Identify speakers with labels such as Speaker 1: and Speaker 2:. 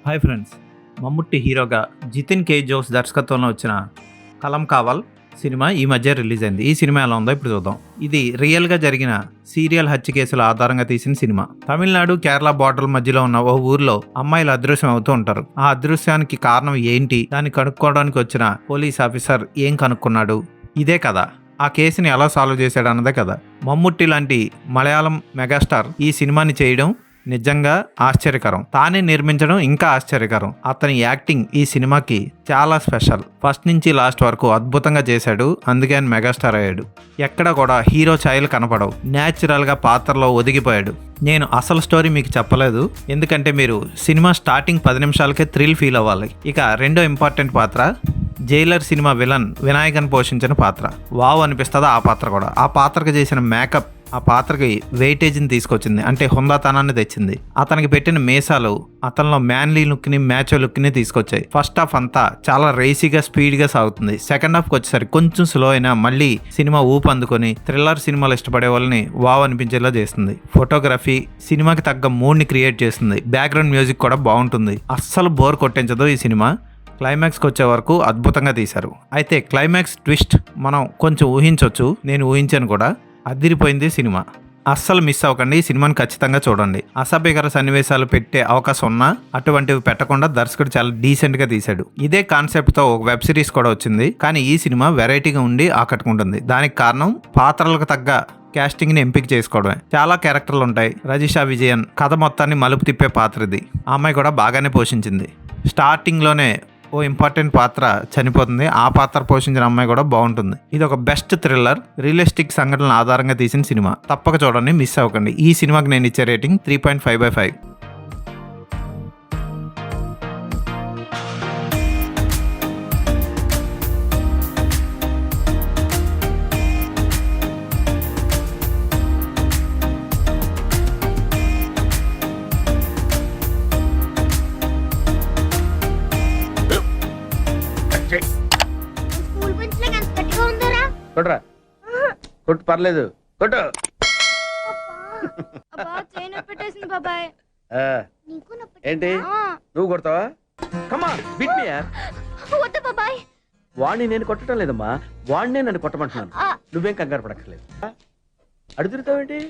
Speaker 1: Hi friends, Mammootty హీరోగా జితిన్ కే Jose దర్శకత్వంలో వచ్చిన కలం కావల్ సినిమా ఈ మధ్య రిలీజ్ అయింది. ఈ సినిమా ఎలా ఉందో ఇప్పుడు చూద్దాం. ఇది రియల్గా జరిగిన సీరియల్ హత్య కేసుల ఆధారంగా తీసిన సినిమా. తమిళనాడు కేరళ బార్డర్ మధ్యలో ఉన్న ఓ ఊర్లో అమ్మాయిలు అదృశ్యం అవుతూ ఉంటారు. ఆ అదృశ్యానికి కారణం ఏంటి, దాన్ని కనుక్కోవడానికి వచ్చిన పోలీస్ ఆఫీసర్ ఏం కనుక్కున్నాడు, ఇదే కదా. ఆ కేసుని ఎలా సాల్వ్ చేశాడు అన్నదే కదా. మమ్ముట్టి లాంటి మలయాళం మెగాస్టార్ ఈ సినిమాని చేయడం నిజంగా ఆశ్చర్యకరం. తానే నిర్మించడం ఇంకా ఆశ్చర్యకరం. అతని యాక్టింగ్ ఈ సినిమాకి చాలా స్పెషల్. ఫస్ట్ నుంచి లాస్ట్ వరకు అద్భుతంగా చేశాడు. అందుకే ఆయన మెగాస్టార్ అయ్యాడు. ఎక్కడ కూడా హీరో ఛాయలు కనపడవు. న్యాచురల్గా పాత్రలో ఒదిగిపోయాడు. నేను అసలు స్టోరీ మీకు చెప్పలేదు, ఎందుకంటే మీరు సినిమా స్టార్టింగ్ 10 నిమిషాలకే థ్రిల్ ఫీల్ అవ్వాలి. ఇక రెండో ఇంపార్టెంట్ పాత్ర జైలర్ సినిమా విలన్ వినాయకన్ పోషించిన పాత్ర. వావ్ అనిపిస్తుందా ఆ పాత్ర కూడా. ఆ పాత్రకు చేసిన మేకప్ ఆ పాత్రకి వెయిటేజ్ని తీసుకొచ్చింది, అంటే హుందాతనాన్ని తెచ్చింది. అతనికి పెట్టిన మీసాలు అతనిలో మ్యాన్లీ లుక్ని మ్యాచో లుక్ని తీసుకొచ్చాయి. ఫస్ట్ హాఫ్ అంతా చాలా రేసీగా స్పీడ్గా సాగుతుంది. సెకండ్ హాఫ్కి వచ్చేసరికి కొంచెం స్లో అయినా మళ్ళీ సినిమా ఊపు అందుకొని థ్రిల్లర్ సినిమాలు ఇష్టపడే వాళ్ళని వావ్ అనిపించేలా చేస్తుంది. ఫోటోగ్రఫీ సినిమాకి తగ్గ మూడ్ని క్రియేట్ చేస్తుంది. బ్యాక్గ్రౌండ్ మ్యూజిక్ కూడా బాగుంటుంది. అస్సలు బోర్ కొట్టించదు ఈ సినిమా. క్లైమాక్స్కి వచ్చే వరకు అద్భుతంగా తీశారు. అయితే క్లైమాక్స్ ట్విస్ట్ మనం కొంచెం ఊహించవచ్చు. నేను ఊహించాను కూడా. అదిరిపోయింది సినిమా. అస్సలు మిస్ అవ్వకండి. ఈ సినిమాని ఖచ్చితంగా చూడండి. అసభ్యకర సన్నివేశాలు పెట్టే అవకాశం ఉన్నా అటువంటివి పెట్టకుండా దర్శకుడు చాలా డీసెంట్గా తీశాడు. ఇదే కాన్సెప్ట్తో ఒక వెబ్ సిరీస్ కూడా వచ్చింది, కానీ ఈ సినిమా వెరైటీగా ఉండి ఆకట్టుకుంటుంది. దానికి కారణం పాత్రలకు తగ్గ క్యాస్టింగ్ని ఎంపిక చేసుకోవడమే. చాలా క్యారెక్టర్లు ఉంటాయి. రజిషా విజయన్ కథ మొత్తాన్ని మలుపు తిప్పే పాత్ర ఇది. ఆ అమ్మాయి కూడా బాగానే పోషించింది. స్టార్టింగ్లోనే ఓ ఇంపార్టెంట్ పాత్ర చనిపోతుంది. ఆ పాత్ర పోషించిన అమ్మాయి కూడా బాగుంటుంది. ఇది ఒక బెస్ట్ థ్రిల్లర్, రియలిస్టిక్ సంఘటనల ఆధారంగా తీసిన సినిమా. తప్పక చూడండి, మిస్ అవ్వకండి. ఈ సినిమాకి నేను ఇచ్చే రేటింగ్ 3.5/5.
Speaker 2: స్కూల్ బెంచ్ లో ఎంత గట్టిగా ఉందరా?
Speaker 3: కొట్రా, కొట్టు, పర్లేదు, కొట్టు.
Speaker 2: అబ్బా చైన్ పెట్టేసింది బాబాయ్.
Speaker 3: ఆ,
Speaker 2: నీకు నొప్పి
Speaker 3: ఏంటి నువ్వు కొడతావా? కమా బిట్ మీ యార్.
Speaker 2: వద్దు బాబాయ్.
Speaker 3: వాడిని నేను కొట్టడం లేదమ్మా, వాడినే నన్ను కొట్టమంటున్నాను. నువ్వేం కంగారు పడక్కర్లేదు. అడుగుతావేంటి?